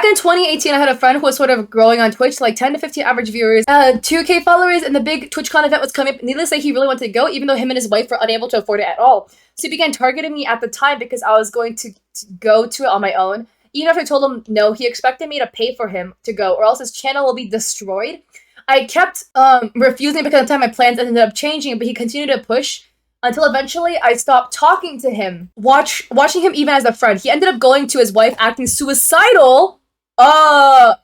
Back in 2018, I had a friend who was sort of growing on Twitch, like 10 to 15 average viewers, 2K followers, and the big TwitchCon event was coming up. Needless to say, he really wanted to go, even though him and his wife were unable to afford it at all. So he began targeting me at the time because I was going to go to it on my own. Even after I told him no, he expected me to pay for him to go, or else his channel will be destroyed. I kept refusing because at the time my plans ended up changing, but he continued to push until eventually I stopped talking to him, watching him even as a friend. He ended up going to his wife, acting suicidal. What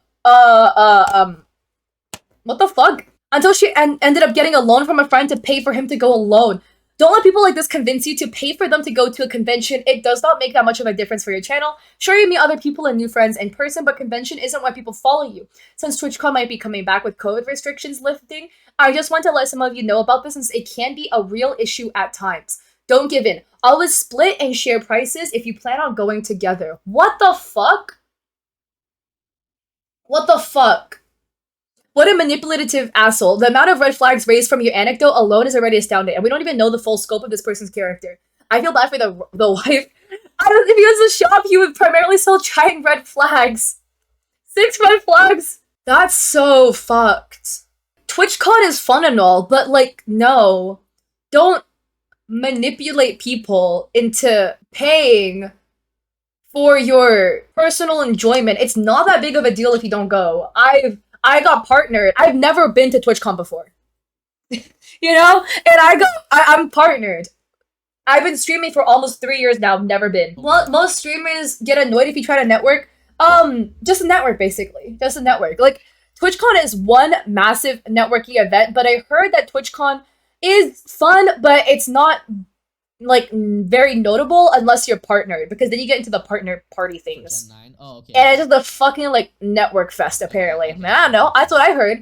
the fuck? Until she ended up getting a loan from a friend to pay for him to go alone. Don't let people like this convince you to pay for them to go to a convention. It does not make that much of a difference for your channel. Sure, you meet other people and new friends in person, but convention isn't why people follow you. Since TwitchCon might be coming back with COVID restrictions lifting, I just want to let some of you know about this since it can be a real issue at times. Don't give in. Always split and share prices if you plan on going together. What the fuck? What the fuck? What a manipulative asshole. The amount of red flags raised from your anecdote alone is already astounding, and we don't even know the full scope of this person's character. I feel bad for the wife. If he was a shop, he would primarily sell giant red flags. 6 red flags. That's so fucked. TwitchCon is fun and all, but like, no. Don't manipulate people into paying for your personal enjoyment. It's not that big of a deal if you don't go. I got partnered. I've never been to TwitchCon before. You know? And I'm partnered. I've been streaming for almost 3 years now, never been. Well, most streamers get annoyed if you try to network. Just a network, basically. Just a network. Like, TwitchCon is one massive networking event, but I heard that TwitchCon is fun, but it's not like very notable unless you're partnered, because then you get into the partner party things. Oh, okay. And it's just the fucking like network fest apparently. I don't know, that's what I heard.